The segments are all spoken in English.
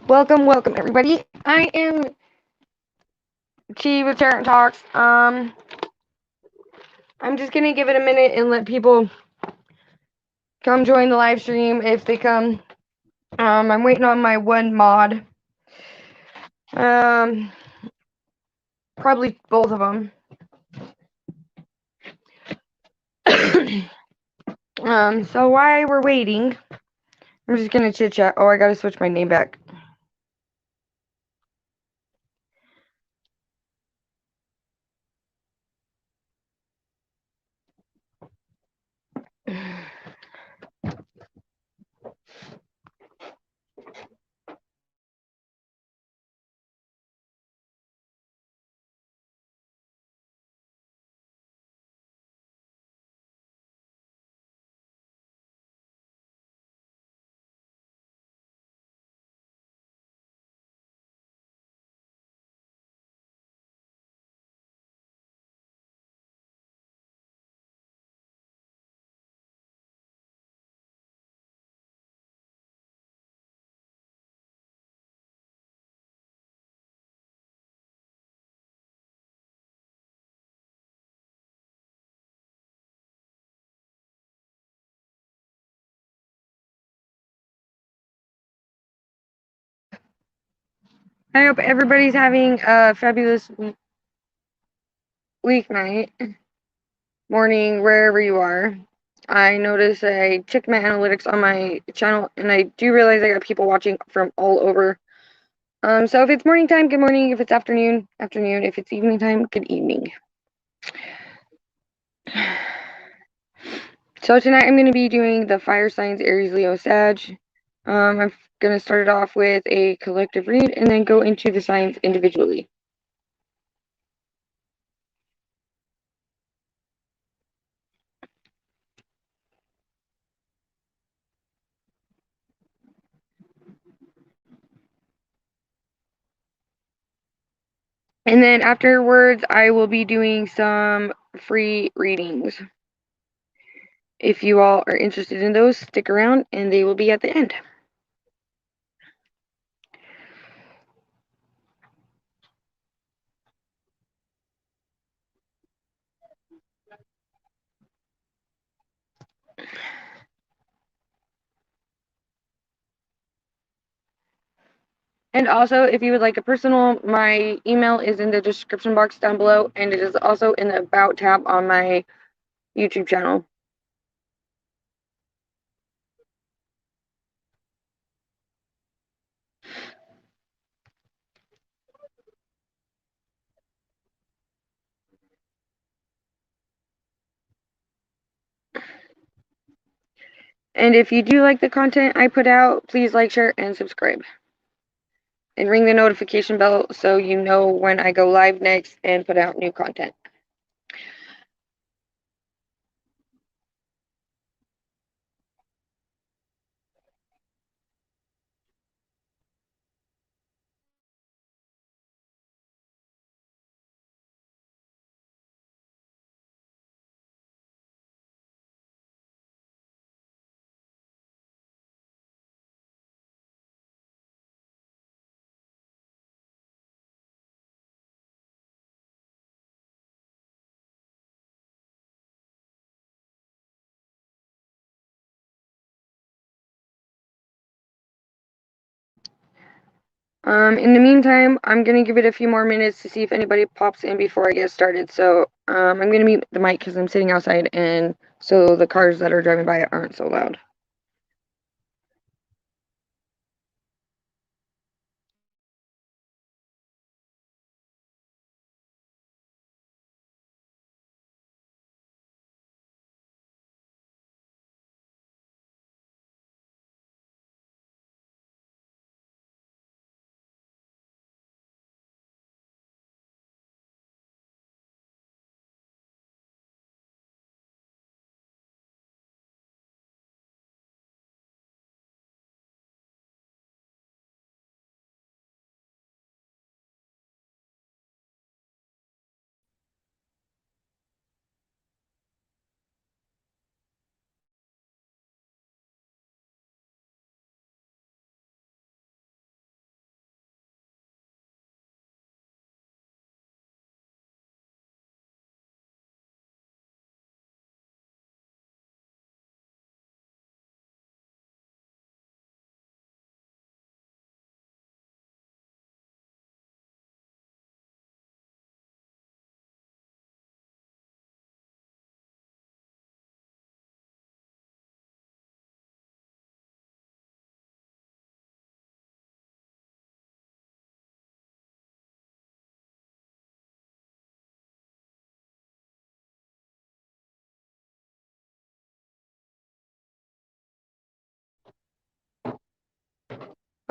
Welcome everybody. I am T with Tarot Talks. I'm just gonna give it a minute and let people come join the live stream if they come. I'm waiting on my one mod. Probably both of them. So while we're waiting, I'm just gonna chit chat. Oh, I gotta switch my name back. I hope everybody's having a fabulous weeknight, morning, wherever you are. I noticed I checked my analytics on my channel, and I do realize I got people watching from all over. So if it's morning time, good morning. If it's afternoon, afternoon. If it's evening time, good evening. So tonight I'm going to be doing the fire signs, Aries, Leo, Sag. I'm going to start it off with a collective read and then go into the signs individually. And then afterwards, I will be doing some free readings. If you all are interested in those, stick around and they will be at the end. And also, if you would like a personal, my email is in the description box down below, and it is also in the About tab on my YouTube channel. And if you do like the content I put out, please like, share, and subscribe. And ring the notification bell so you know when I go live next and put out new content. In the meantime, I'm going to give it a few more minutes to see if anybody pops in before I get started. So I'm going to mute the mic because I'm sitting outside, and so the cars that are driving by aren't so loud.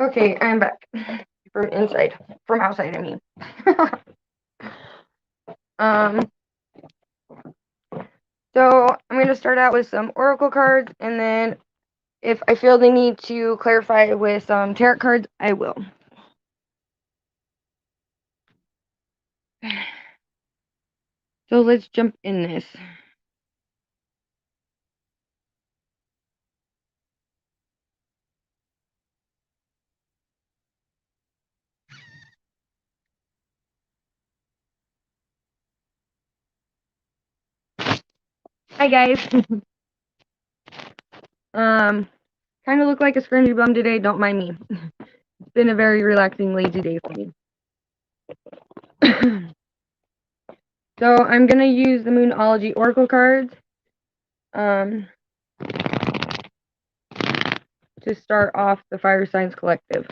Okay, I'm back. From inside. From outside, I mean. So I'm going to start out with some oracle cards, and then if I feel the need to clarify with some tarot cards, I will. So let's jump in this. Hi guys. Kind of look like a scrunchy bum today. Don't mind me. It's been a very relaxing, lazy day for me. So I'm gonna use the Moonology Oracle cards to start off the Fire Signs Collective.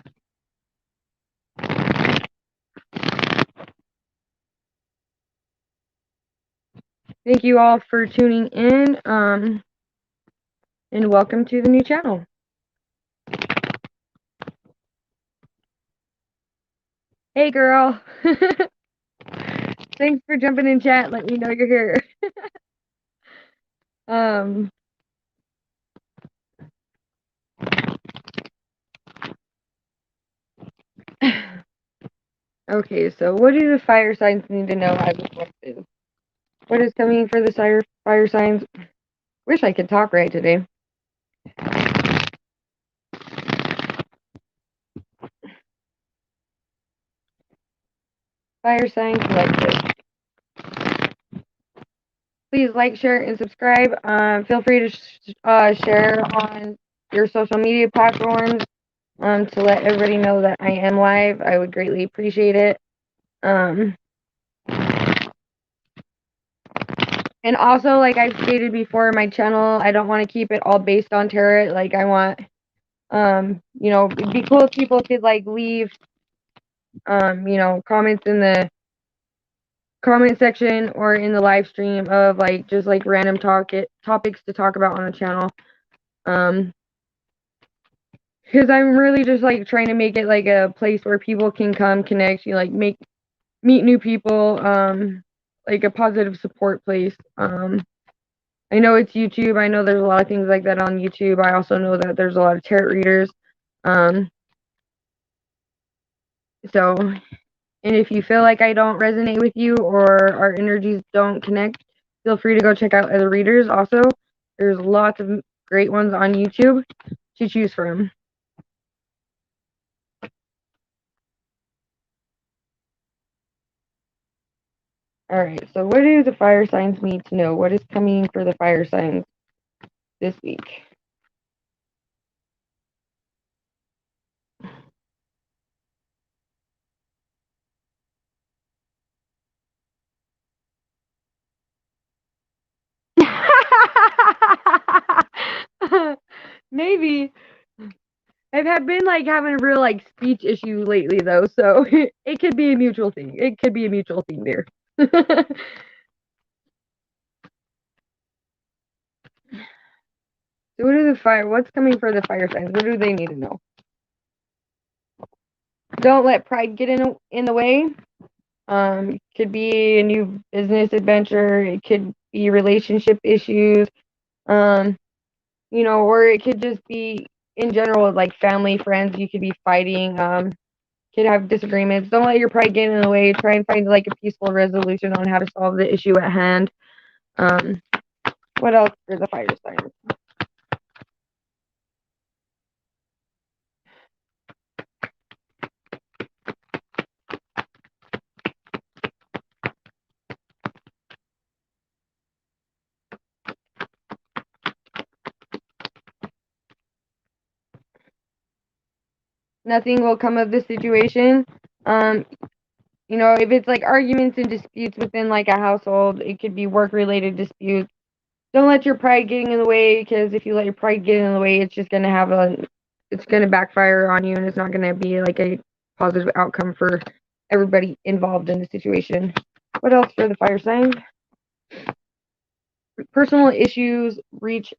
Thank you all for tuning in, and welcome to the new channel. Hey girl. Thanks for jumping in chat. Let me know you're here. Okay, so what do the fire signs need to know as a collective? What is coming for the fire signs? Wish I could talk right today. Fire sign collective. Please like, share, and subscribe. Feel free to share on your social media platforms to let everybody know that I am live. I would greatly appreciate it. And also, like I've stated before, my channel, I don't want to keep it all based on tarot. Like I want, you know, it'd be cool if people could like leave, you know, comments in the comment section or in the live stream of like just like random topics to talk about on the channel. Because I'm really just like trying to make it like a place where people can come connect, you know, like meet new people, like a positive support place. I know it's YouTube. I know there's a lot of things like that on YouTube. I also know that there's a lot of tarot readers. So, and if you feel like I don't resonate with you or our energies don't connect, feel free to go check out other readers. Also, there's lots of great ones on YouTube to choose from. Alright, so what do the fire signs need to know? What is coming for the fire signs this week? Maybe. I've been like having a real like speech issue lately though, so it could be a mutual thing. It could be a mutual thing there. So what's coming for the fire signs? What do they need to know? Don't let pride get in the way. It could be a new business adventure, it could be relationship issues, you know, or it could just be in general like family, friends, you could be fighting, could have disagreements. Don't let your pride get in the way. Try and find like a peaceful resolution on how to solve the issue at hand. What else for the fire signs? Nothing will come of this situation. You know, if it's like arguments and disputes within like a household, it could be work related disputes. Don't let your pride get in the way, because if you let your pride get in the way, it's just it's gonna backfire on you, and it's not gonna be like a positive outcome for everybody involved in the situation. What else for the fire signs? Personal issues reach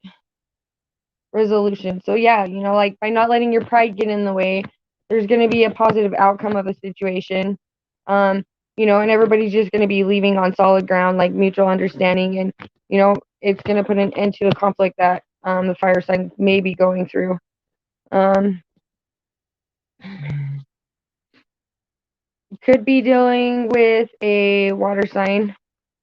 resolution. So yeah, you know, like by not letting your pride get in the way, there's going to be a positive outcome of a situation. And everybody's just going to be leaving on solid ground, like mutual understanding, and it's going to put an end to the conflict that the fire sign may be going through. Could be dealing with a water sign.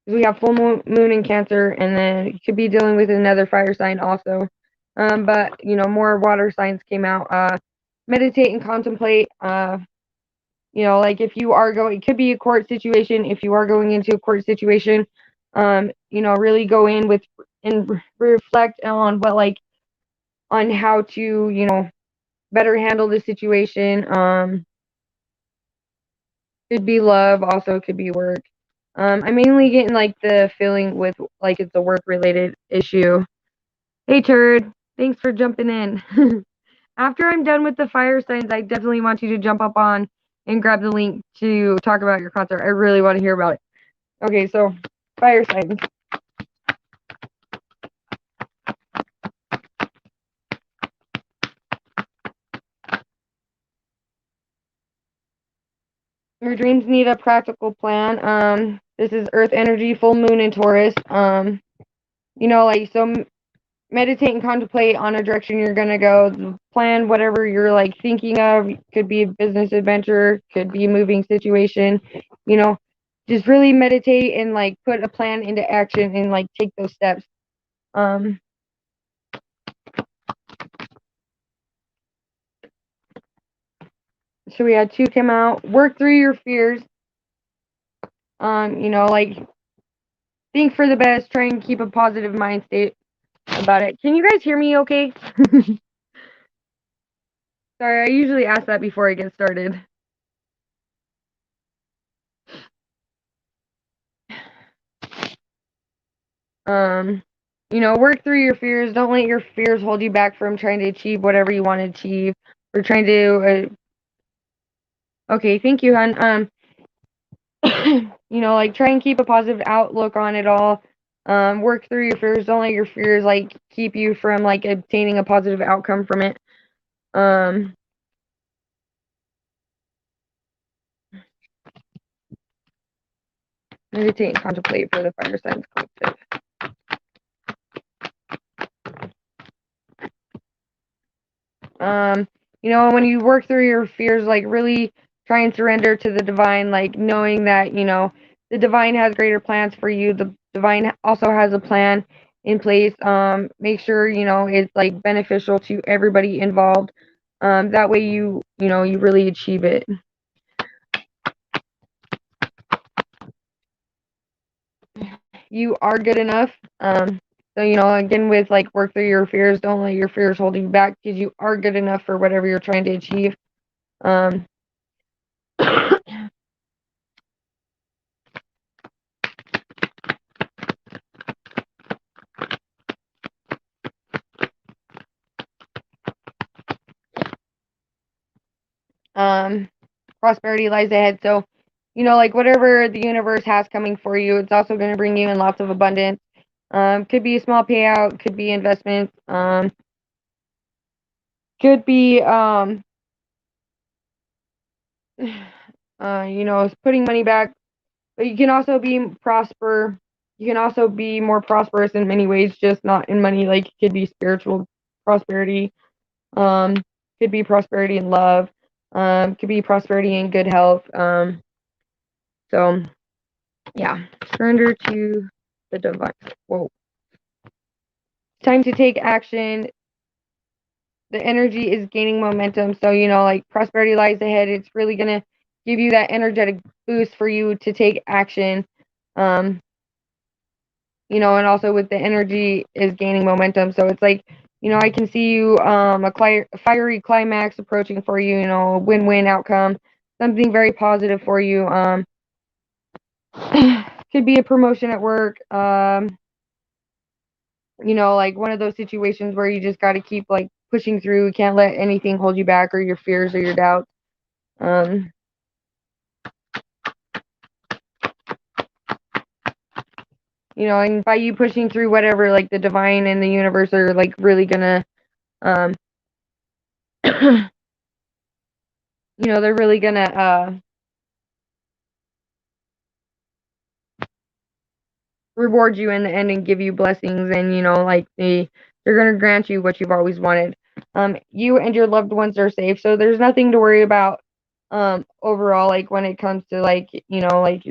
We have full moon in Cancer, and then you could be dealing with another fire sign also. But more water signs came out. Meditate and contemplate. Like if you are going, it could be a court situation. If you are going into a court situation, really go in with and reflect on on how to better handle the situation. Could be love, also could be work. I'm mainly getting the feeling with it's a work related issue. Hey Turd, thanks for jumping in. After I'm done with the fire signs, I definitely want you to jump up on and grab the link to talk about your concert. I really want to hear about it. Okay, so fire signs. Your dreams need a practical plan. This is Earth energy, full moon in Taurus. Meditate and contemplate on a direction you're gonna go. Plan whatever you're thinking of. Could be a business adventure, could be a moving situation. Just really meditate and put a plan into action and take those steps. So we had 2 come out. Work through your fears. Think for the best. Try and keep a positive mind state about it. Can you guys hear me okay? Sorry, I usually ask that before I get started. Work through your fears. Don't let your fears hold you back from trying to achieve whatever you want to achieve or trying to. Okay, thank you, hon. Try and keep a positive outlook on it all. Work through your fears. Don't let your fears keep you from obtaining a positive outcome from it. Meditate and contemplate for the fire signs collective. When you work through your fears, really try and surrender to the divine, knowing that, the divine has greater plans for you. The divine also has a plan in place. Make sure, it's beneficial to everybody involved. That way you really achieve it. You are good enough. So, again, with work through your fears, don't let your fears hold you back because you are good enough for whatever you're trying to achieve. Prosperity lies ahead. So, whatever the universe has coming for you, it's also going to bring you in lots of abundance. Could be a small payout, could be investments, could be, putting money back. But you can also be prosper. You can also be more prosperous in many ways, just not in money. It could be spiritual prosperity. Could be prosperity in love. Could be prosperity in good health. So, yeah, surrender to the divine. Whoa. Time to take action. The energy is gaining momentum. So, prosperity lies ahead. It's really going to give you that energetic boost for you to take action. And also with the energy is gaining momentum. So it's I can see you, a fiery climax approaching for you, a win-win outcome, something very positive for you. Could be a promotion at work. One of those situations where you just got to keep pushing through. You can't let anything hold you back or your fears or your doubts. And by you pushing through whatever, the divine and the universe are really gonna they're really gonna reward you in the end and give you blessings, and like they're gonna grant you what you've always wanted. You and your loved ones are safe, so there's nothing to worry about overall, like when it comes to like like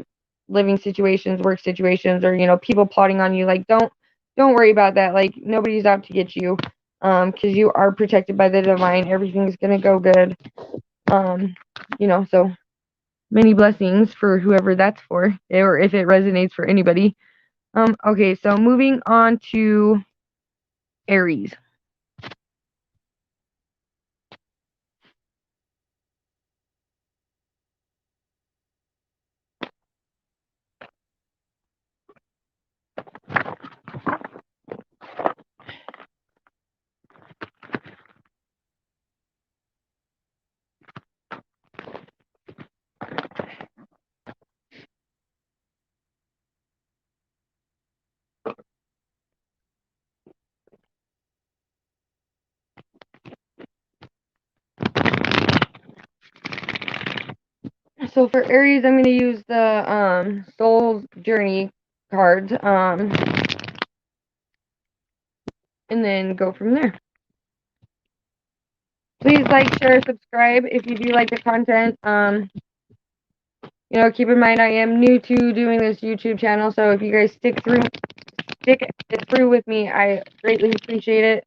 living situations, work situations, or people plotting on you. Like don't worry about that. Like nobody's out to get you, because you are protected by the divine. Everything's gonna go good. um so many blessings for whoever that's for, or if it resonates for anybody. Okay, so moving on to Aries. So for Aries, I'm going to use the Soul Journey cards, and then go from there. Please like, share, subscribe if you do like the content. Keep in mind I am new to doing this YouTube channel, so if you guys stick it through with me, I greatly appreciate it.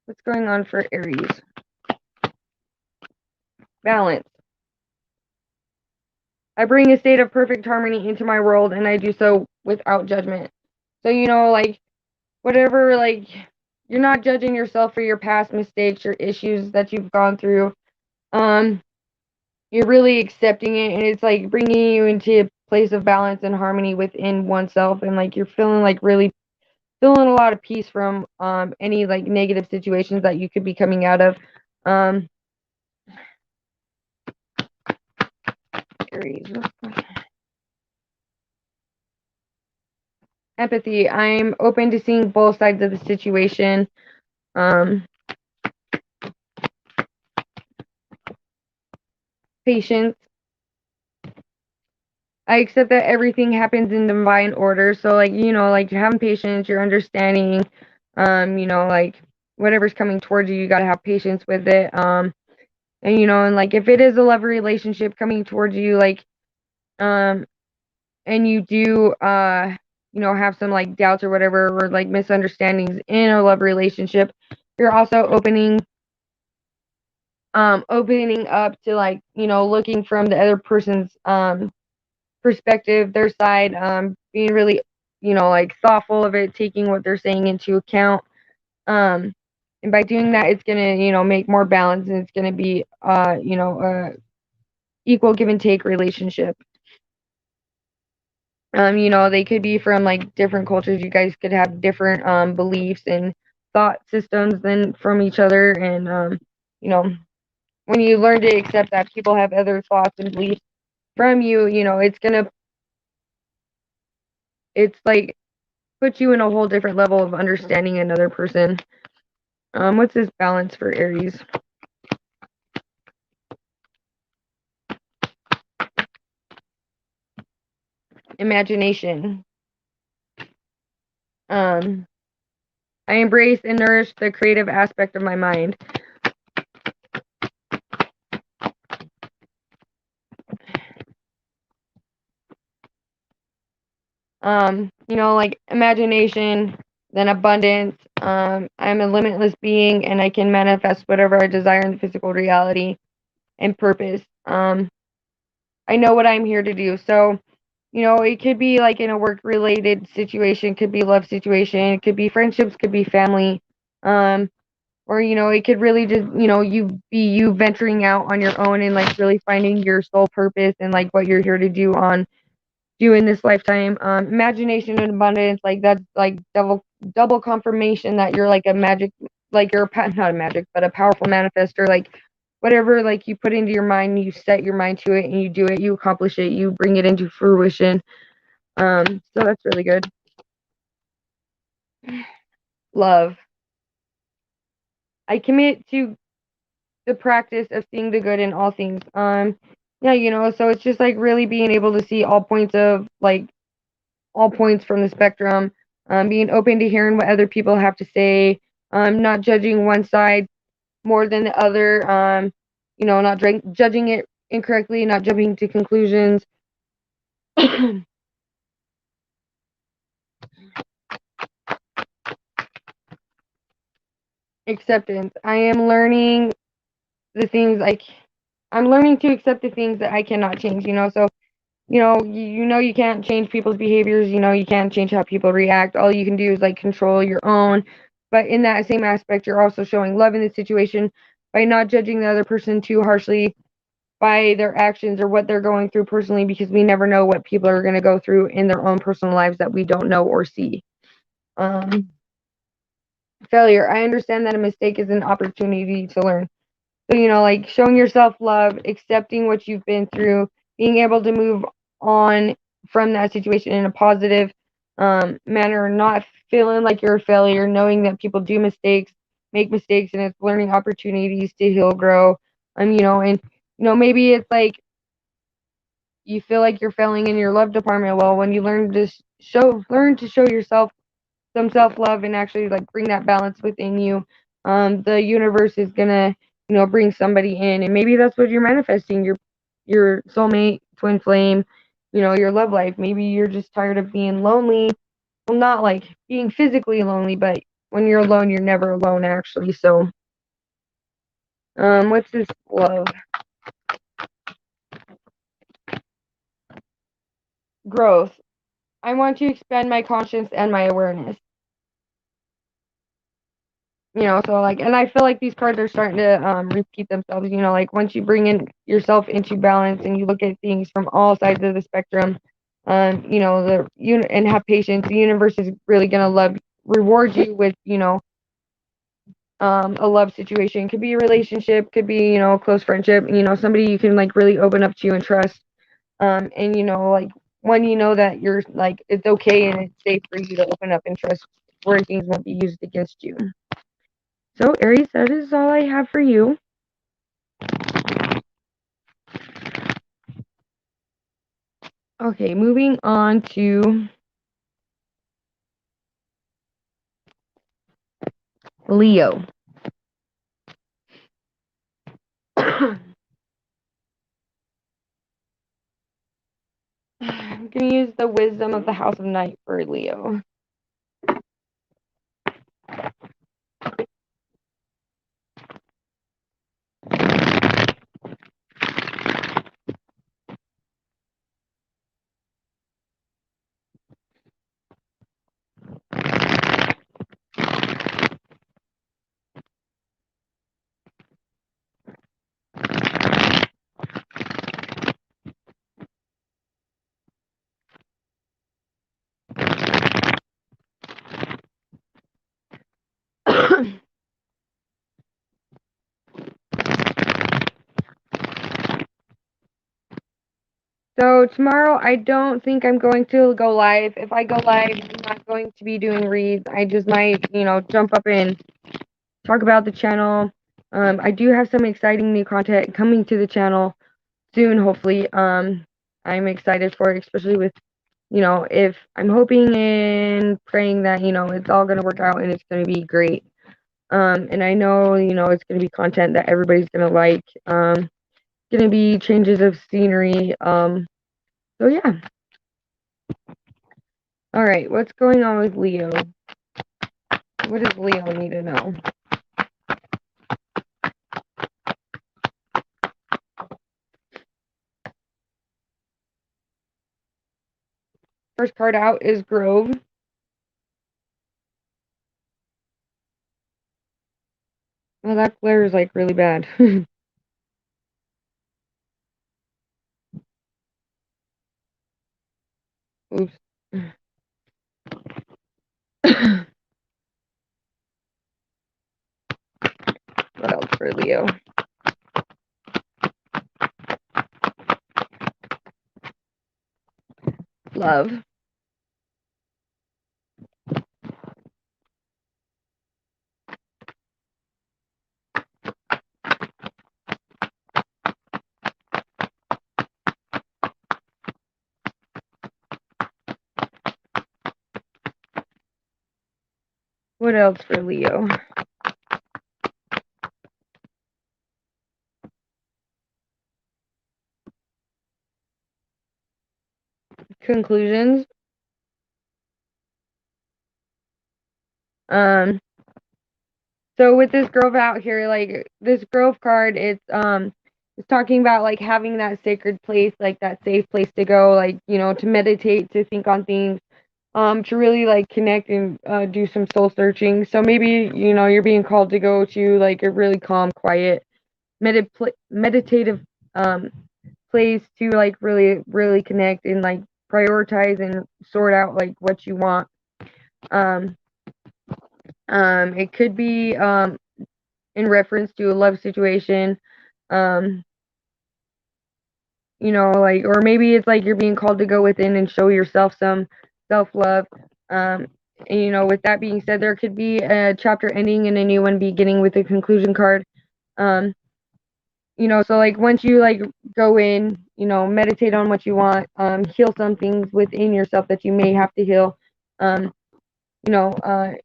What's going on for Aries? Balance. I bring a state of perfect harmony into my world, and I do so without judgment. So, like, whatever, like, you're not judging yourself for your past mistakes or issues that you've gone through. You're really accepting it, and it's like bringing you into a place of balance and harmony within oneself, and like you're feeling like really feeling a lot of peace from any like negative situations that you could be coming out of. um Aries. Empathy. I'm open to seeing both sides of the situation. Patience. I accept that everything happens in divine order. So like, like you're having patience, you're understanding, like whatever's coming towards you, you gotta have patience with it. And like if it is a love relationship coming towards you, like and you do have some like doubts or whatever, or like misunderstandings in a love relationship, you're also opening up to like, looking from the other person's perspective, their side, being really, like thoughtful of it, taking what they're saying into account. And by doing that, it's gonna, make more balance, and it's gonna be, a equal give and take relationship. They could be from like different cultures. You guys could have different beliefs and thought systems than from each other, and when you learn to accept that people have other thoughts and beliefs from you, it's like put you in a whole different level of understanding another person. What's this balance for Aries? Imagination. I embrace and nourish the creative aspect of my mind. Like imagination, then abundance. I'm a limitless being, and I can manifest whatever I desire in the physical reality, and purpose. I know what I'm here to do. So, it could be like in a work related situation, could be love situation, it could be friendships, could be family. Or, it could really just, you venturing out on your own and like really finding your soul purpose and like what you're here to do in this lifetime. Imagination and abundance, like that's like double confirmation that you're like a magic, like you're not a magic, but a powerful manifester. Like whatever like you put into your mind, you set your mind to it and you do it, you accomplish it, you bring it into fruition. So that's really good. Love. I commit to the practice of seeing the good in all things. Yeah, so it's just like really being able to see all points from the spectrum, being open to hearing what other people have to say, not judging one side more than the other, not judging it incorrectly, not jumping to conclusions. Acceptance. I'm learning to accept the things that I cannot change, so you can't change people's behaviors, you can't change how people react. All you can do is like control your own. But in that same aspect, you're also showing love in the situation by not judging the other person too harshly by their actions or what they're going through personally, because we never know what people are going to go through in their own personal lives that we don't know or see. Um, Failure. I understand that a mistake is an opportunity to learn. So, like showing yourself love, accepting what you've been through, being able to move on from that situation in a positive manner, not feeling like you're a failure, knowing that people do mistakes, make mistakes, and it's learning opportunities to heal, grow. And maybe it's like you feel like you're failing in your love department. Well, when you learn to show yourself some self-love and actually like bring that balance within you, the universe is gonna bring somebody in, and maybe that's what you're manifesting, your soulmate, twin flame, your love life. Maybe you're just tired of being lonely. Well, not like being physically lonely, but when you're alone you're never alone actually. So what's this love? Growth. I want to expand my conscience and my awareness. So like, and I feel like these cards are starting to repeat themselves. Like once you bring in yourself into balance and you look at things from all sides of the spectrum, and have patience, the universe is really gonna reward you with a love situation. Could be a relationship, could be a close friendship. Somebody you can like really open up to and trust. And like when you know that you're like it's okay and it's safe for you to open up and trust, where things won't be used against you. So, Aries, that is all I have for you. Okay, moving on to Leo. I'm going to use the wisdom of the House of Night for Leo. So tomorrow, I don't think I'm going to go live. If I go live, I'm not going to be doing reads. I just might, jump up and talk about the channel. I do have some exciting new content coming to the channel soon, hopefully. I'm excited for it, especially with, if I'm hoping and praying that, it's all going to work out and it's going to be great. And I know, it's going to be content that everybody's going to like. Going to be changes of scenery. So yeah. All right, what's going on with Leo? What does Leo need to know? First card out is Grove. Well, that glare is like really bad. Oops. What else for Leo? Love. What else for Leo? Conclusions. So with this Grove out here, like this Grove card, it's talking about like having that sacred place, like that safe place to go, like, you know, to meditate, to think on things, to really like connect and do some soul searching. So maybe, you know, you're being called to go to like a really calm, quiet, meditative um place to like really connect and like prioritize and sort out like what you want. Um it could be in reference to a love situation. Um, you know, like, or maybe it's like you're being called to go within and show yourself some self love. Um, and, you know, with that being said, there could be a chapter ending and a new one beginning with a conclusion card. Um, you know, so like once you like go in, you know, meditate on what you want, heal some things within yourself that you may have to heal. Um, you know,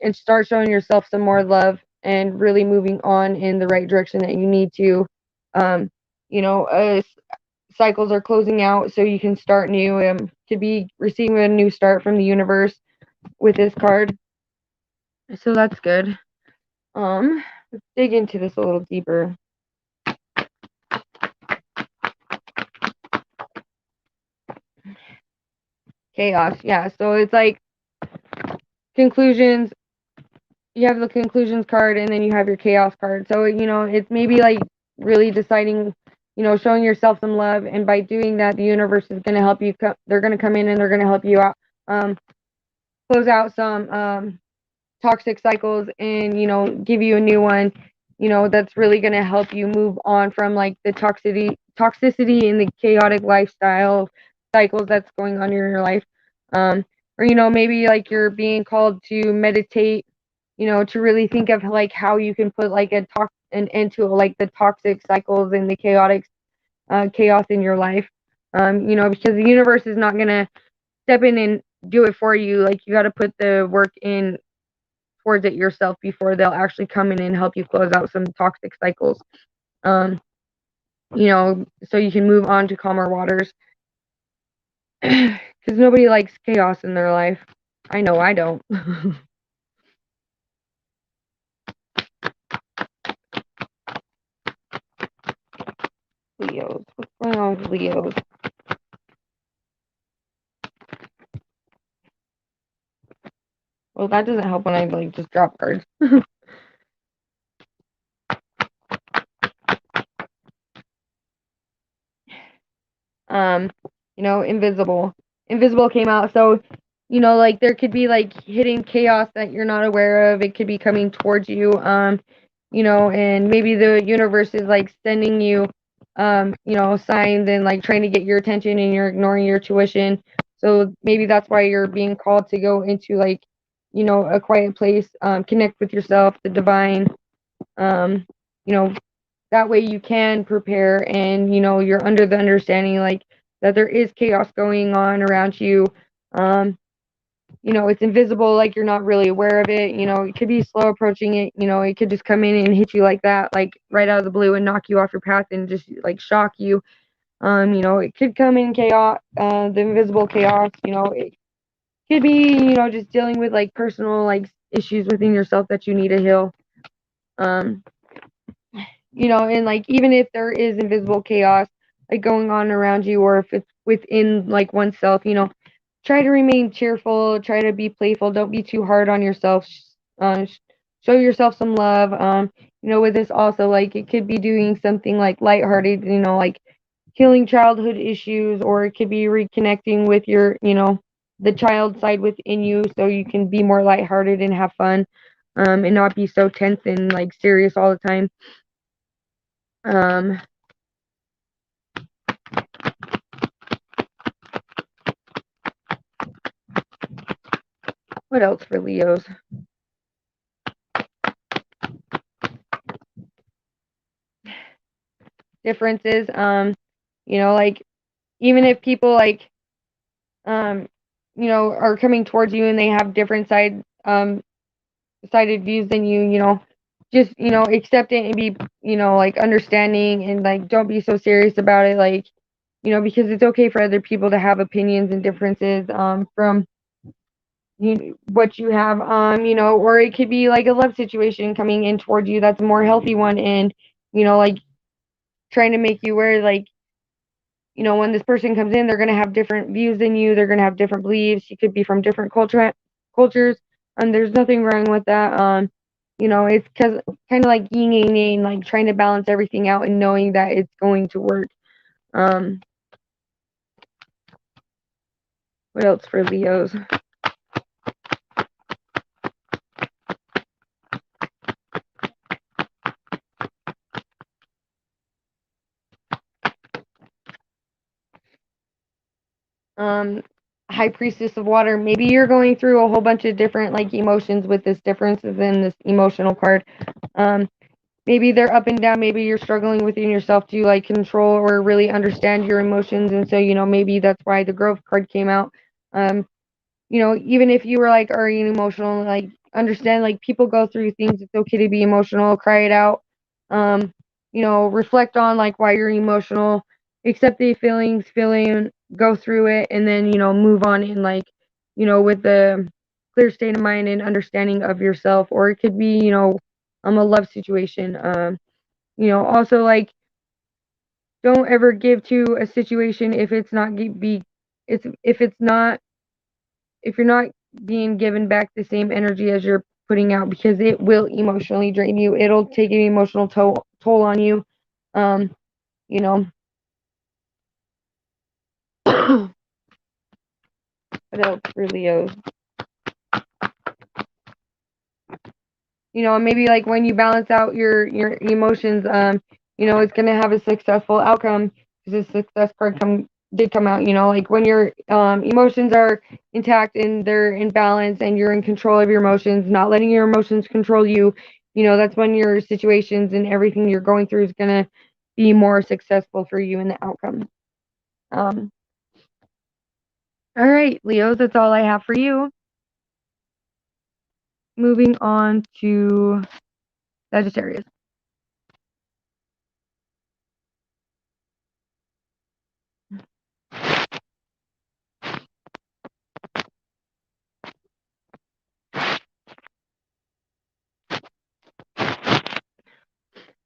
and start showing yourself some more love and really moving on in the right direction that you need to. Um, you know, cycles are closing out, so you can start new. To be receiving a new start from the universe with this card, so that's good. Let's dig into this a little deeper. Chaos, yeah. So it's like conclusions. You have the conclusions card, and then you have your chaos card. So you know, it's maybe like really deciding, you know, showing yourself some love, and by doing that, the universe is going to help you. They're going to come in and they're going to help you out, close out some toxic cycles, and you know, give you a new one. You know, that's really going to help you move on from like the toxicity and the chaotic lifestyle cycles that's going on in your life. Or you know, maybe like you're being called to meditate, you know, to really think of like how you can put like an end to like the toxic cycles and the chaotic chaos in your life. You know, because the universe is not gonna step in and do it for you. Like you got to put the work in towards it yourself before they'll actually come in and help you close out some toxic cycles. Um, you know, so you can move on to calmer waters. Because nobody likes chaos in their life. I know I don't. Leos. What's going on with Leos? Well, that doesn't help when I like just drop cards. um, you know, invisible. Invisible came out, so you know, like there could be like hidden chaos that you're not aware of. It could be coming towards you. You know, and maybe the universe is like sending you you know, signs and like trying to get your attention and you're ignoring your tuition. So maybe that's why you're being called to go into like, you know, a quiet place, connect with yourself, the divine, um, you know, that way you can prepare and, you know, you're under the understanding like that there is chaos going on around you. Um, you know, it's invisible, like you're not really aware of it. You know, it could be slow approaching it. You know, it could just come in and hit you like that, like right out of the blue and knock you off your path and just like shock you. You know, it could come in chaos, the invisible chaos. You know, it could be, you know, just dealing with like personal like issues within yourself that you need to heal. Um, you know, and like even if there is invisible chaos like going on around you, or if it's within like oneself, you know, try to remain cheerful, try to be playful, don't be too hard on yourself. uh, Show yourself some love. You know, with this also, like it could be doing something like lighthearted, you know, like healing childhood issues, or it could be reconnecting with your, you know, the child side within you, so you can be more lighthearted and have fun, and not be so tense and like serious all the time. Um, what else for Leos? Differences. You know, like even if people like, um, you know, are coming towards you and they have different sides, sided views than you, just, accept it and be, like understanding, and like don't be so serious about it, like, because it's okay for other people to have opinions and differences from what you have, or it could be like a love situation coming in towards you that's a more healthy one, and like trying to make you aware, like, when this person comes in, they're going to have different views than you. They're going to have different beliefs. You could be from different cultures, and there's nothing wrong with that. It's because kind of like yin and yang, like trying to balance everything out and knowing that it's going to work. Um, what else for Leos? Um, High Priestess of Water. Maybe you're going through a whole bunch of different like emotions with this differences in this emotional card. Um, Maybe they're up and down. Maybe you're struggling within yourself to like control or really understand your emotions, and so maybe that's why the growth card came out. Um, even if you were like, are you emotional? Like, understand, like, people go through things. It's okay to be emotional, cry it out. Um, reflect on like why you're emotional, accept the feelings, feeling, go through it, and then, move on in like, with the clear state of mind and understanding of yourself. Or it could be, a love situation. Also like, don't ever give to a situation if it's not if it's not if you're not being given back the same energy as you're putting out, because it will emotionally drain you. It'll take an emotional toll on you. You know, what else for Leos? Maybe like when you balance out your emotions, it's gonna have a successful outcome, because the success card did come out. Like when your emotions are intact and they're in balance and you're in control of your emotions, not letting your emotions control you. That's when your situations and everything you're going through is gonna be more successful for you in the outcome. Um, all right, Leos, that's all I have for you. Moving on to Sagittarius.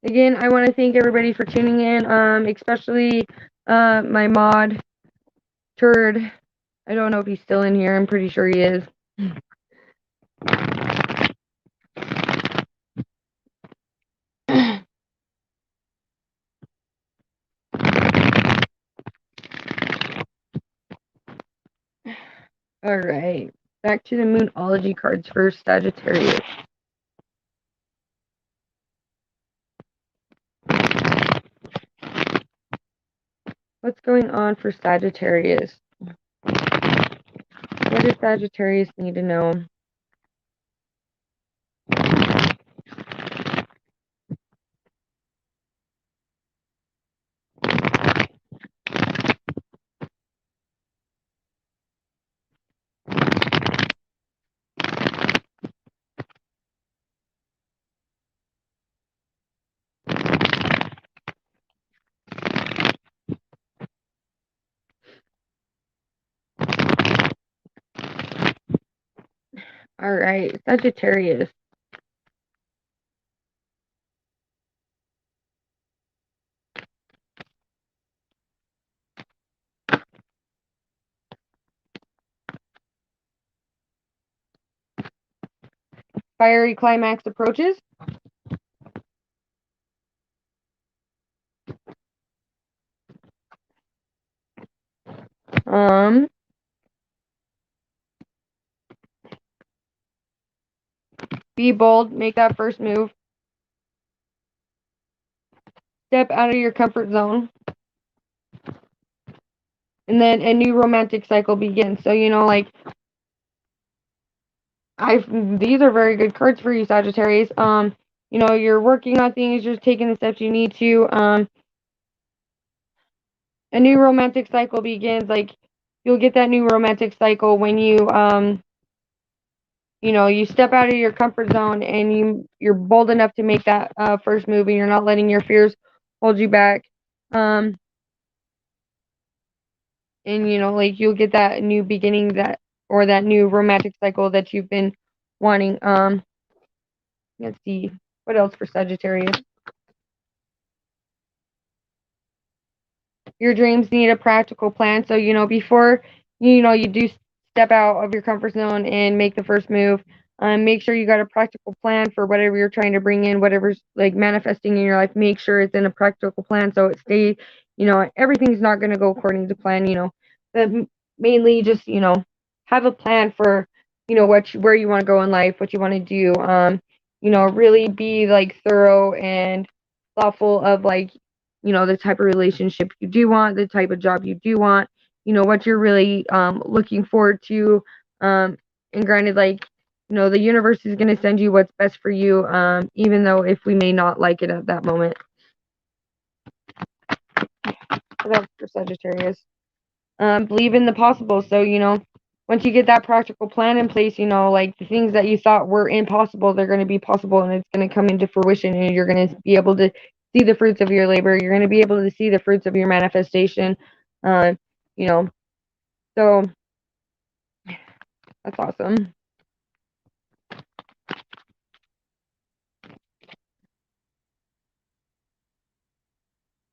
Again, I want to thank everybody for tuning in, especially my mod, Turd. I don't know if he's still in here. I'm pretty sure he is. All right, back to the Moonology cards for Sagittarius. What's going on for Sagittarius? What does Sagittarius need to know? All right, Sagittarius. Fiery climax approaches. Be bold. Make that first move. Step out of your comfort zone. And then a new romantic cycle begins. So, like, these are very good cards for you, Sagittarius. You're working on things, you're taking the steps you need to. A new romantic cycle begins. Like, you'll get that new romantic cycle when you you step out of your comfort zone and you're bold enough to make that first move, and you're not letting your fears hold you back. Um, and like you'll get that new beginning or that new romantic cycle that you've been wanting. Let's see what else for Sagittarius. Your dreams need a practical plan. So, before you do step out of your comfort zone and make the first move, make sure you got a practical plan for whatever you're trying to bring in, whatever's like manifesting in your life. Make sure it's in a practical plan so it stays, everything's not going to go according to plan, but mainly just, have a plan for, where you want to go in life, what you want to do. Really be like thorough and thoughtful of like the type of relationship you do want, the type of job you do want, what you're really looking forward to. And granted, like, the universe is going to send you what's best for you, even though if we may not like it at that moment. So that's for Sagittarius. Believe in the possible. So, once you get that practical plan in place, like the things that you thought were impossible, they're going to be possible and it's going to come into fruition and you're going to be able to see the fruits of your labor. You're going to be able to see the fruits of your manifestation. Uh, you know, so that's awesome.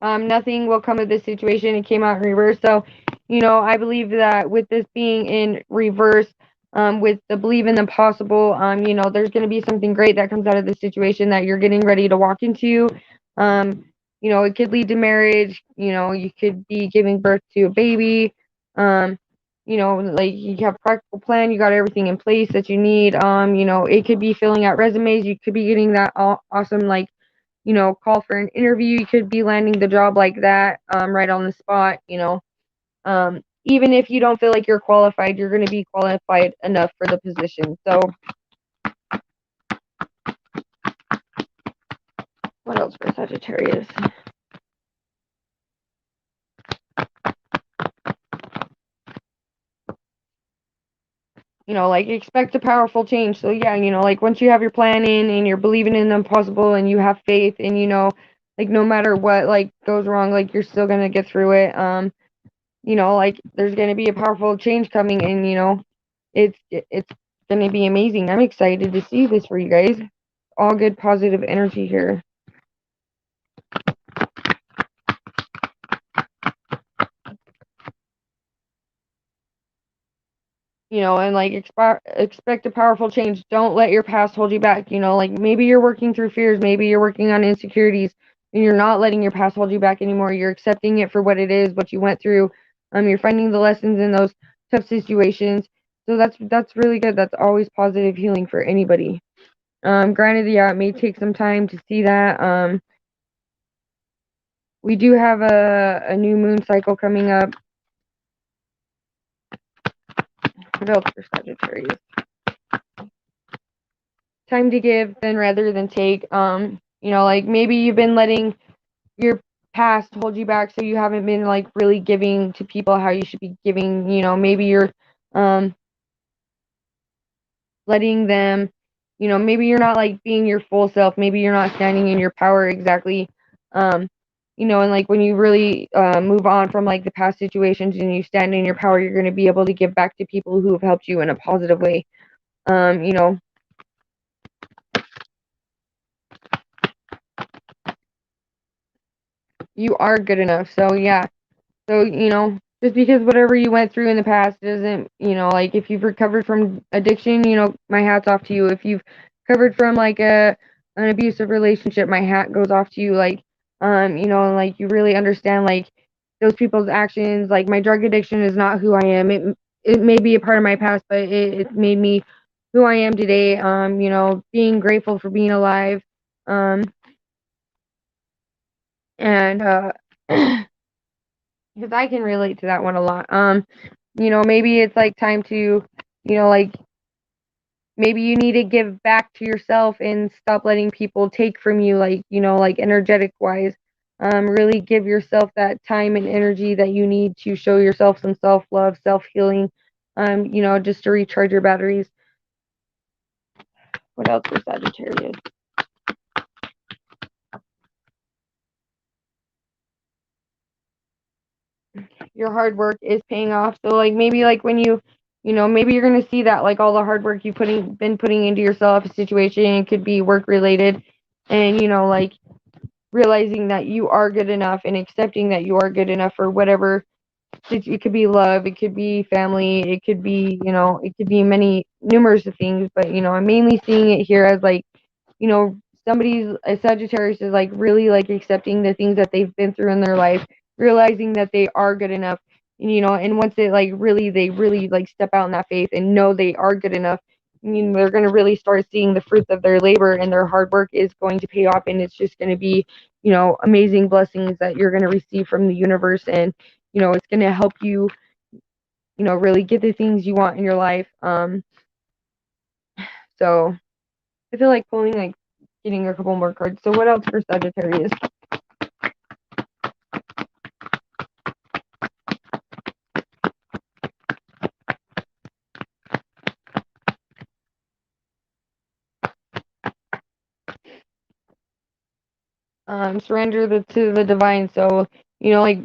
Nothing will come of this situation. It came out in reverse. So, I believe that with this being in reverse, with the believe in the possible, there's going to be something great that comes out of this situation that you're getting ready to walk into. It could lead to marriage. You could be giving birth to a baby. Like you have a practical plan. You got everything in place that you need. It could be filling out resumes. You could be getting that awesome, like, call for an interview. You could be landing the job like that, right on the spot. Even if you don't feel like you're qualified, you're going to be qualified enough for the position. So, what else for Sagittarius? Like expect a powerful change. So yeah, like once you have your plan in and you're believing in the impossible and you have faith and like no matter what like goes wrong, like you're still gonna get through it. Like there's gonna be a powerful change coming and it's gonna be amazing. I'm excited to see this for you guys. All good positive energy here. And like expect a powerful change. Don't let your past hold you back. Like maybe you're working through fears, maybe you're working on insecurities, and you're not letting your past hold you back anymore. You're accepting it for what it is, what you went through. You're finding the lessons in those tough situations. So that's really good. That's always positive healing for anybody. Granted, yeah, it may take some time to see that. We do have a new moon cycle coming up. What else for Sagittarius? Time to give then rather than take. Like maybe you've been letting your past hold you back, so you haven't been like really giving to people how you should be giving. Maybe you're um letting them, maybe you're not like being your full self, maybe you're not standing in your power exactly. um and like when you really move on from like the past situations and you stand in your power, you're going to be able to give back to people who have helped you in a positive way. um you know you are good enough. So yeah. So, just because whatever you went through in the past doesn't, like if you've recovered from addiction, my hat's off to you. If you've recovered from like an abusive relationship, my hat goes off to you. Like, and like you really understand like those people's actions. Like my drug addiction is not who I am. It may be a part of my past, but it made me who I am today. Being grateful for being alive. Um, and because I can relate to that one a lot. Maybe it's like time to, like maybe you need to give back to yourself and stop letting people take from you, like, like energetic wise. Really give yourself that time and energy that you need to show yourself some self love, self healing, just to recharge your batteries. What else for Sagittarius? Your hard work is paying off. So like maybe like when maybe you're gonna see that like all the hard work you've been putting into yourself, a situation, it could be work related, and like realizing that you are good enough and accepting that you are good enough for whatever. It could be love, it could be family, it could be it could be many numerous of things. But I'm mainly seeing it here as like you know, a Sagittarius is like really like accepting the things that they've been through in their life, realizing that they are good enough, and once they really like step out in that faith and know they are good enough, they're going to really start seeing the fruits of their labor, and their hard work is going to pay off, and it's just going to be, amazing blessings that you're going to receive from the universe, and, it's going to help you, really get the things you want in your life. So I feel like pulling like getting a couple more cards. So what else for Sagittarius? Surrender to the divine. So like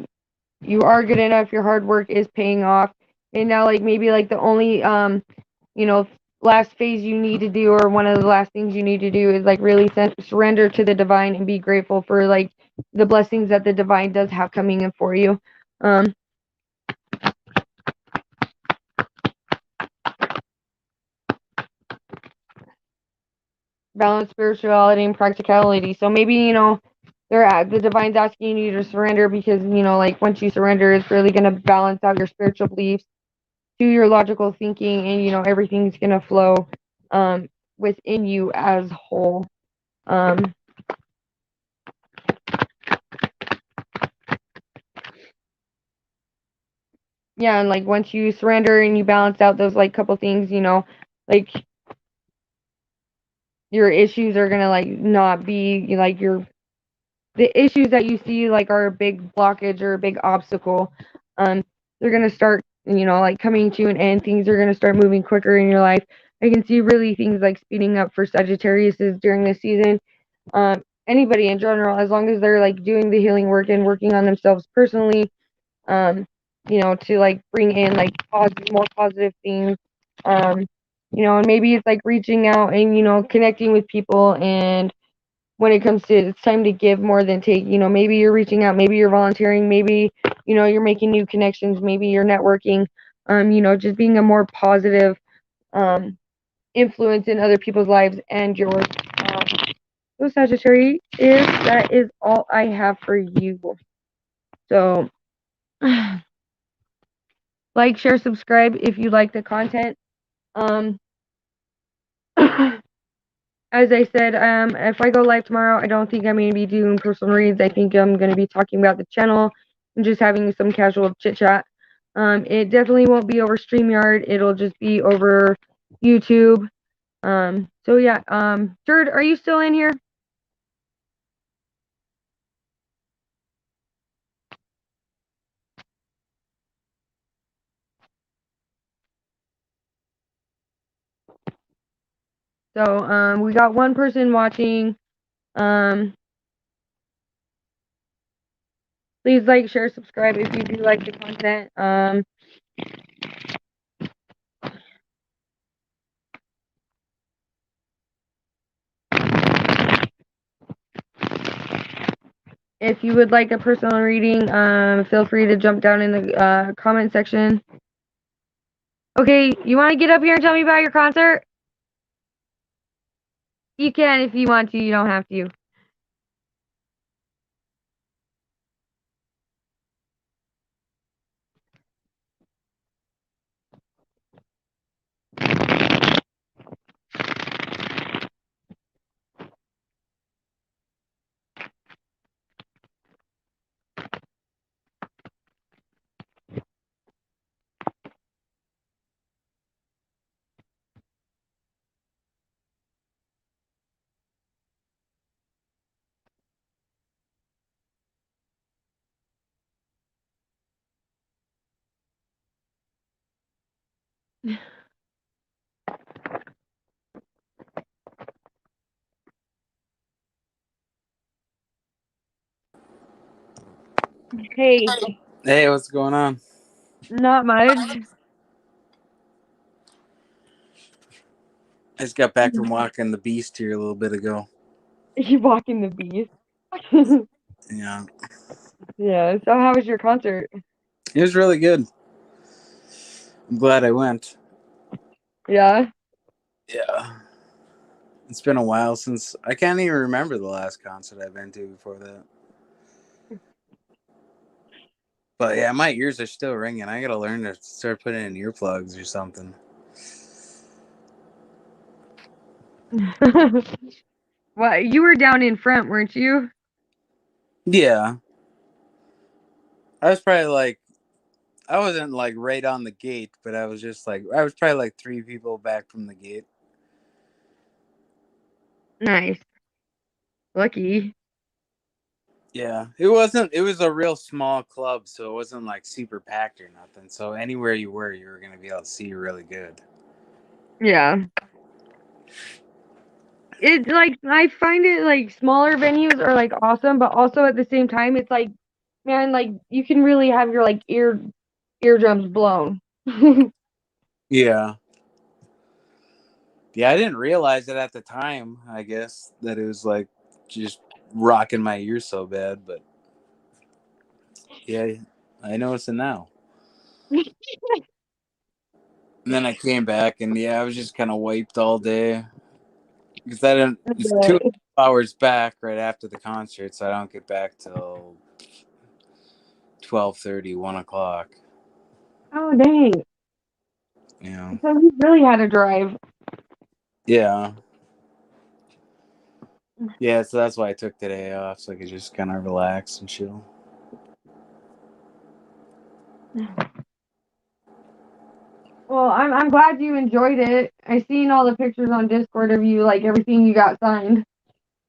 you are good enough. Your hard work is paying off, and now like maybe like the only you know last phase you need to do, or one of the last things you need to do, is like really surrender to the divine and be grateful for like the blessings that the divine does have coming in for you. Um, Balance spirituality and practicality. So maybe, the divine's asking you to surrender because, like once you surrender, it's really going to balance out your spiritual beliefs to your logical thinking, and, everything's going to flow um, within you as whole. Um, yeah, and like once you surrender and you balance out those like couple things, like your issues are going to like not be like the issues that you see like are a big blockage or a big obstacle. They're gonna start, like coming to an end. Things are gonna start moving quicker in your life. I can see really things like speeding up for Sagittarius during this season. Anybody in general, as long as they're like doing the healing work and working on themselves personally, um, to like bring in like more positive things. Um, and maybe it's like reaching out and connecting with people, and when it comes to it's time to give more than take. Maybe you're reaching out, maybe you're volunteering, maybe, you're making new connections, maybe you're networking, just being a more positive um, influence in other people's lives and yours. Um, so Sagittarius, that is all I have for you. So like, share, subscribe if you like the content. Um, As I said, if I go live tomorrow, I don't think I'm going to be doing personal reads. I think I'm going to be talking about the channel and just having some casual chit chat. It definitely won't be over StreamYard. It'll just be over YouTube. So yeah. Jared, are you still in here? So we got one person watching. Um, please like, share, subscribe if you do like the content. If you would like a personal reading, feel free to jump down in the comment section. Okay, you want to get up here and tell me about your concert? You can if you want to. You don't have to. Hey, Hey, what's going on? not much. I just got back from walking the beast here a little bit ago. You walking the beast. Yeah, Yeah. So how was your concert? it was really good. I'm glad I went. Yeah. Yeah, it's been a while since I can't even remember the last concert I've been to before that. But yeah, my ears are still ringing. I gotta learn to start putting in earplugs or something. Well, you were down in front, weren't you? Yeah, I was probably like I wasn't like right on the gate, but I was just like I was probably like three people back from the gate. Nice. Lucky. Yeah, it wasn't. It was a real small club, so it wasn't like super packed or nothing. So anywhere you were gonna be able to see really good. Yeah. It's like I find it like smaller venues are like awesome, but also at the same time it's like man, like you can really have your like eardrums blown. Yeah, yeah. I didn't realize it at the time. I guess that it was like just rocking my ears so bad, but yeah, I noticed it now. And then I came back, and yeah, I was just kind of wiped all day because I didn't. It's two But- hours back right after the concert, so I don't get back till 12:30, 1 o'clock. Oh dang. You know. So you really had to drive. Yeah. Yeah, so that's why I took today off, so I could just kind of relax and chill. Well, I'm glad you enjoyed it. I seen all the pictures on Discord of you, like everything you got signed.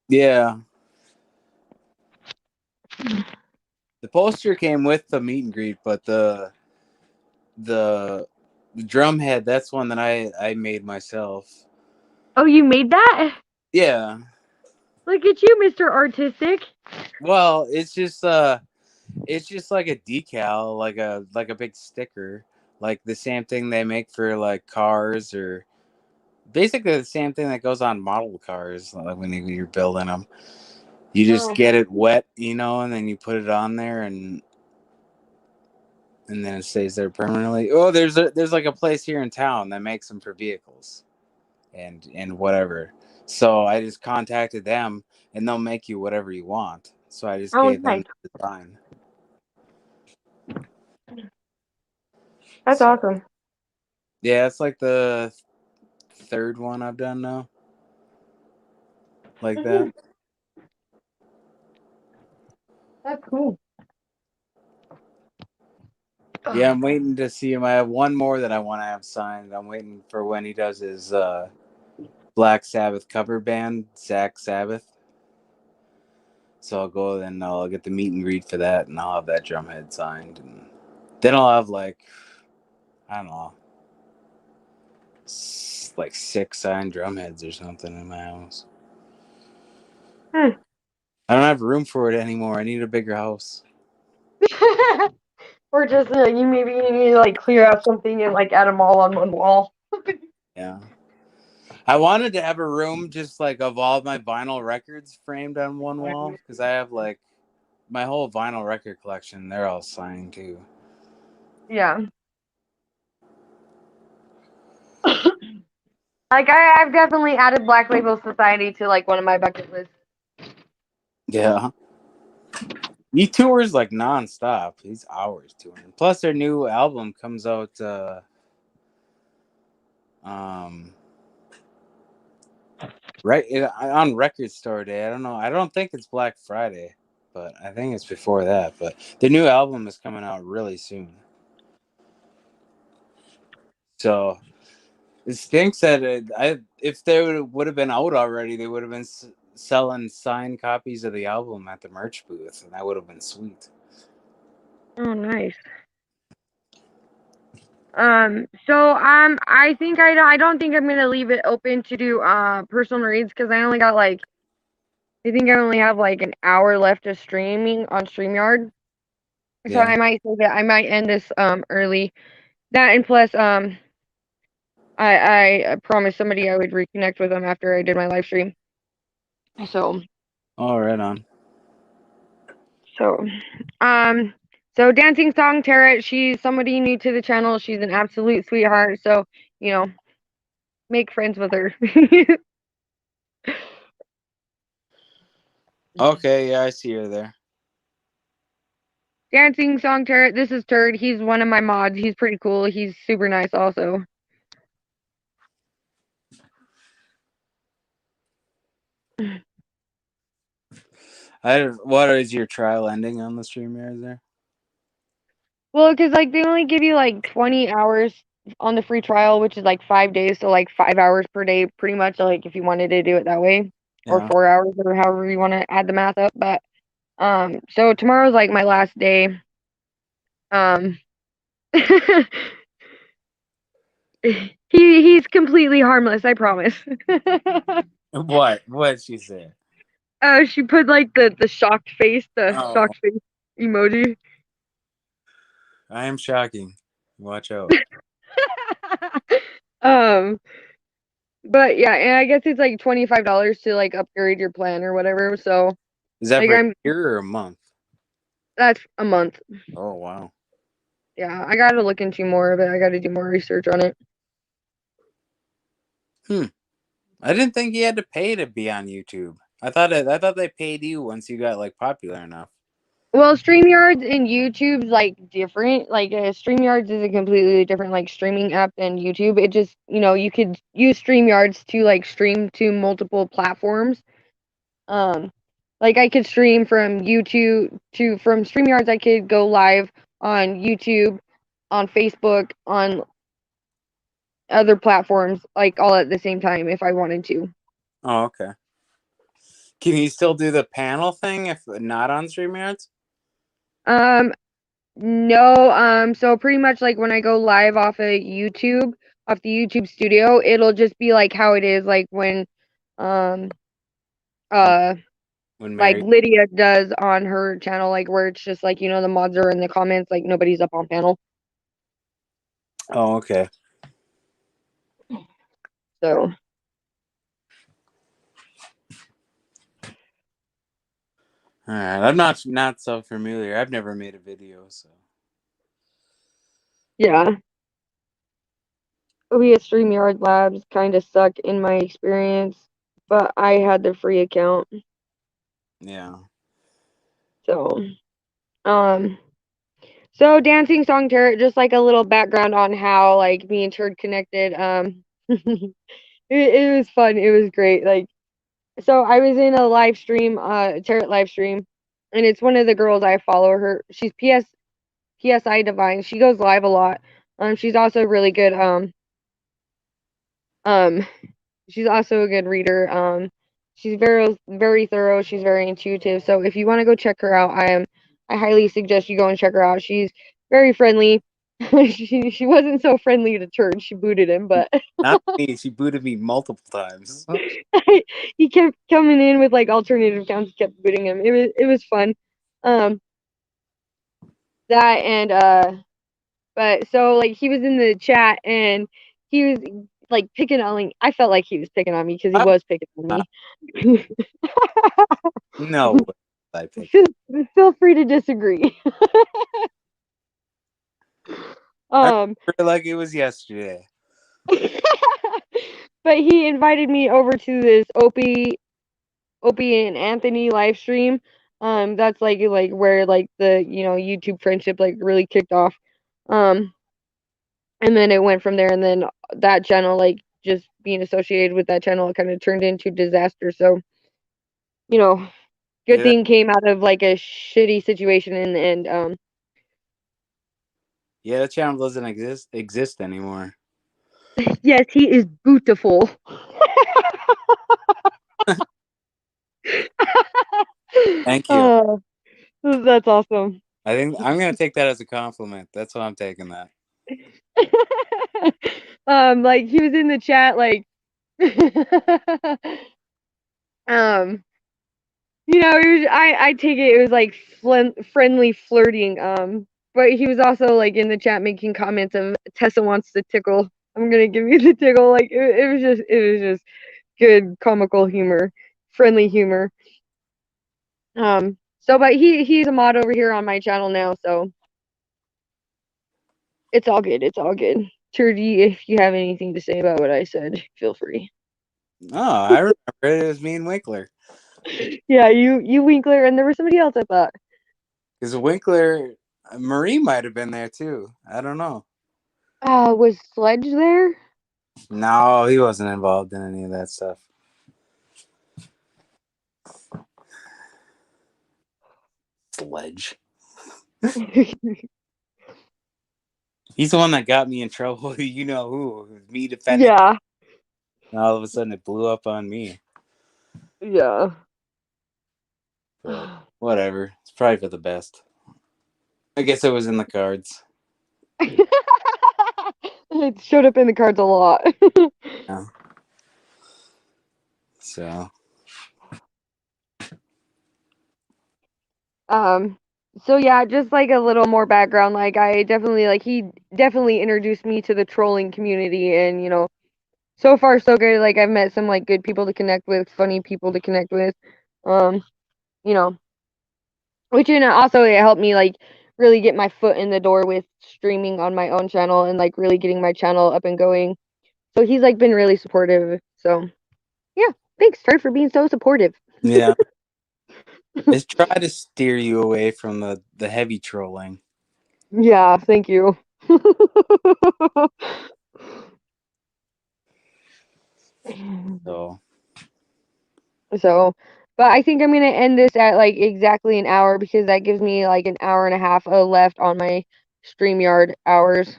Yeah, the poster came with the meet and greet, but the the drum head, that's one that I made myself. Oh, you made that? Yeah. Look at you, Mr. Artistic. Well, it's just like a decal, like a big sticker, like the same thing they make for like cars or basically the same thing that goes on model cars like when you're building them. You just Oh, get it wet, and then you put it on there and then it stays there permanently. Oh, there's like a place here in town that makes them for vehicles and whatever. So I just contacted them and they'll make you whatever you want. So I just oh, gave them nice. the design. That's So awesome. yeah, it's like the third one I've done now, like that. That's cool. Yeah, I'm waiting to see him. I have one more that I want to have signed. I'm waiting for when he does his Black Sabbath cover band, Zach Sabbath. So I'll go and I'll get the meet and greet for that, and I'll have that drumhead signed, and then I'll have like I don't know, like six signed drumheads or something in my house. Hmm. I don't have room for it anymore. I need a bigger house. Or just you maybe you need to like clear out something and like add them all on one wall. Yeah, I wanted to have a room just like of all my vinyl records framed on one wall because I have like my whole vinyl record collection. They're all signed too. Yeah. Like I've definitely added Black Label Society to like one of my bucket lists. Yeah. He tours like nonstop. He's hours touring. Plus, their new album comes out um on Record Store Day. I don't know. I don't think it's Black Friday, but I think it's before that. But the new album is coming out really soon. So it stinks that if they would have been out already, they would have been selling signed copies of the album at the merch booth, and that would have been sweet. Oh, nice. I think I don't think I'm gonna leave it open to do personal reads because I only got I think I only have like an hour left of streaming on StreamYard. So Yeah. I might say that I might end this early. That and plus I promised somebody I would reconnect with them after I did my live stream. So Oh, right on. so um Dancing Song Tarot, she's somebody new to the channel. She's an absolute sweetheart. So, you know, make friends with her. Okay, yeah, I see her there. Dancing Song Tarot, this is Turd. He's one of my mods. He's pretty cool. He's super nice also. What is your trial ending on the stream here? Is there? Well, because like they only give you like 20 hours on the free trial, which is like 5 days, so like 5 hours per day, pretty much. Like if you wanted to do it that way, or Yeah. 4 hours, or however you want to add the math up. But so tomorrow's like my last day. Um, he's completely harmless, I promise. What? What'd she say? Oh, she put like the Oh, shocked face emoji. I am shocking. Watch out. um. But yeah, and I guess it's like $25 to like upgrade your plan or whatever. So Is that like for a year or a month? that's a month. Oh, wow. Yeah, I gotta look into more of it. I gotta do more research on it. I didn't think you had to pay to be on YouTube. I thought they paid you once you got like popular enough. Well, StreamYards and YouTube's like different. Like StreamYards is a completely different like streaming app than YouTube. It just, you could use StreamYards to like stream to multiple platforms. Um, like I could stream from YouTube to from StreamYards. I could go live on YouTube, on Facebook, on other platforms, like all at the same time if I wanted to. Oh, okay. Can you still do the panel thing if not on StreamYards? Um, no, so pretty much like when I go live off of YouTube, off the YouTube studio, it'll just be like how it is like when um When uh when like Mary. Lydia does on her channel, like where it's just like, the mods are in the comments, like nobody's up on panel. Oh, okay. So All right. I'm not so familiar. I've never made a video, so. yeah. We at StreamYard Labs kind of suck in my experience, but I had the free account. Yeah. So, um, so Dancing Song Tarot, just like a little background on how like me and Turd connected. It was fun. It was great. Like, so I was in a live stream, Tarot live stream, and it's one of the girls I follow. Her, she's PSI Divine. She goes live a lot. She's also really good. Um, she's also a good reader. She's very very thorough. She's very intuitive. So if you want to go check her out, I highly suggest you go and check her out. She's very friendly. She wasn't so friendly to Turd. She booted him, but Not me. She booted me multiple times. he kept coming in with like alternative accounts, kept booting him. It was fun. Um, that and but so like he was in the chat and he was like picking on like I felt like he was picking on me because he I'm was picking on not. me. No way. I picked. feel, feel free to disagree. I um remember like it was yesterday. but he invited me over to this Opie and Anthony live stream. That's like where like the YouTube friendship like really kicked off. Um, and then it went from there, and then that channel like just being associated with that channel kind of turned into disaster. So you know, good Yeah, thing came out of like a shitty situation in the end. yeah. That channel doesn't exist anymore. Yes, he is beautiful. Thank you. Oh, that's awesome. I think I'm gonna take that as a compliment. That's what I'm taking that. Like he was in the chat, like, um, I take it was like friendly flirting. But he was also like in the chat making comments of Tessa wants to tickle. I'm gonna give you the tickle. Like it was just good comical humor, friendly humor. But he's a mod over here on my channel now, so it's all good. It's all good. Turdy, if you have anything to say about what I said, feel free. Oh, I remember it was me and Winkler. Yeah, you Winkler, and there was somebody else I thought. Because Winkler, Marie might have been there too. I don't know. Was Sledge there? No, he wasn't involved in any of that stuff. Sledge. He's the one that got me in trouble. You know who? Me defending. Yeah, And all of a sudden, it blew up on me. yeah. But whatever. It's probably for the best. I guess it was in the cards. It showed up in the cards a lot. Yeah. So. Um, so yeah, just like a little more background. Like I definitely like he definitely introduced me to the trolling community, and so far so good. Like I've met some like good people to connect with, funny people to connect with. Um, you know, which also it helped me like really get my foot in the door with streaming on my own channel and like really getting my channel up and going. So he's like been really supportive. So yeah, thanks, Trey, for being so supportive. Yeah. Let's try to steer you away from the heavy trolling. Yeah, thank you. So. So, but I think I'm gonna end this at like exactly an hour because that gives me like an hour and a half left on my StreamYard hours.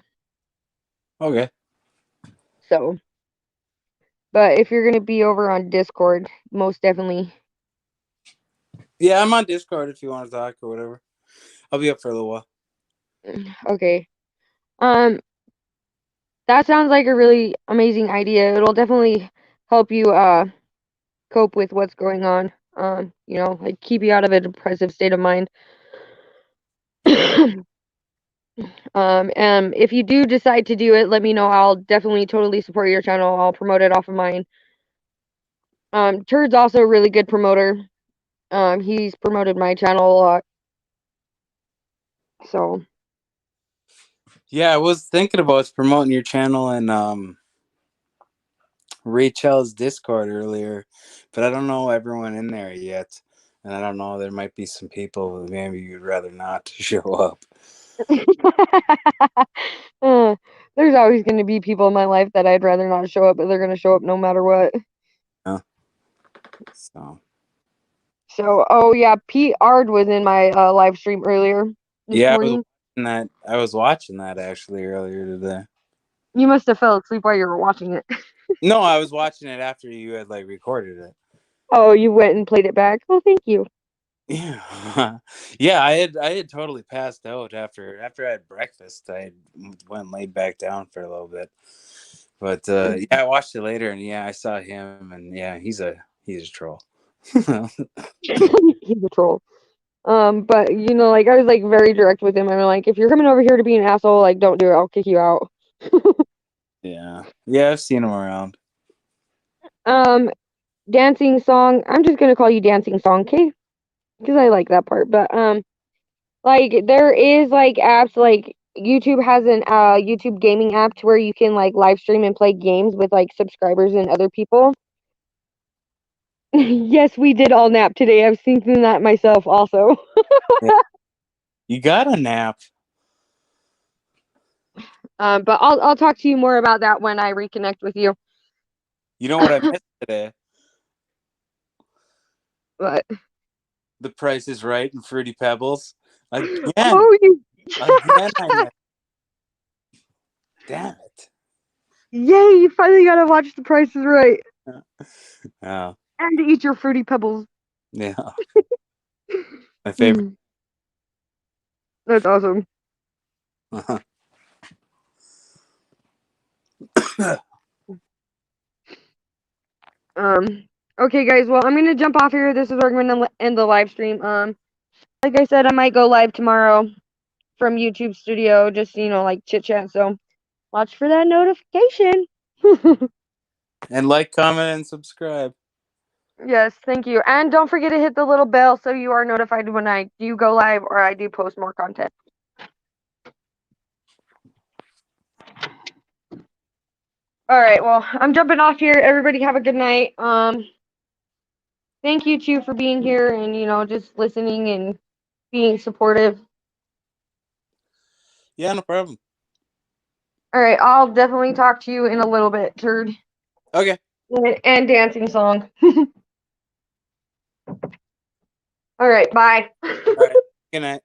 Okay. So, but if you're gonna be over on Discord, most definitely. Yeah, I'm on Discord if you want to talk or whatever. I'll be up for a little while. Okay. Um, that sounds like a really amazing idea. It'll definitely help you cope with what's going on. Like keep you out of a depressive state of mind. If you do decide to do it, let me know. I'll definitely totally support your channel. I'll promote it off of mine. Turd's also a really good promoter. He's promoted my channel a lot. So Yeah, I was thinking about promoting your channel and Rachel's Discord earlier, but I don't know everyone in there yet. And I don't know, there might be some people maybe you'd rather not show up. uh, there's always going to be people in my life that I'd rather not show up, but they're going to show up no matter what. Yeah. So. So, oh yeah, Pete Ard was in my live stream earlier this Yeah, morning. I was watching that actually earlier today. You must have fell asleep while you were watching it. No, I was watching it after you had like recorded it. Oh, you went and played it back. Well, thank you. Yeah, yeah. I had totally passed out after I had breakfast. I went and laid back down for a little bit, but yeah, I watched it later, and yeah, I saw him, and yeah, he's a troll. He's a troll. But like I was like very direct with him. I'm like, if you're coming over here to be an asshole, like don't do it. I'll kick you out. Yeah, yeah, I've seen him around. Um, Dancing song. I'm just gonna call you Dancing Song, okay? Because I like that part. But like there is like apps like YouTube has an YouTube gaming app to where you can like live stream and play games with like subscribers and other people. Yes, we did all nap today. I've seen that myself also. Yeah. You got a nap. But I'll talk to you more about that when I reconnect with you. You know what I missed today? But The Price is Right and Fruity Pebbles again. oh, you Again, I missed. Damn it. yay! You finally got to watch The Price is Right Oh, and eat your fruity pebbles. yeah. My favorite. That's awesome. Um. Okay, guys. Well, I'm gonna jump off here. This is where I'm gonna end the live stream. Like I said, I might go live tomorrow from YouTube Studio, just like chit chat. So watch for that notification. And like, comment, and subscribe. Yes, thank you. And don't forget to hit the little bell so you are notified when I do go live or I do post more content. All right, well, I'm jumping off here. Everybody have a good night. Thank you too for being here and just listening and being supportive. Yeah, no problem. All right, I'll definitely talk to you in a little bit, Turd. Okay. And dancing song. All right, bye. All right. Good night.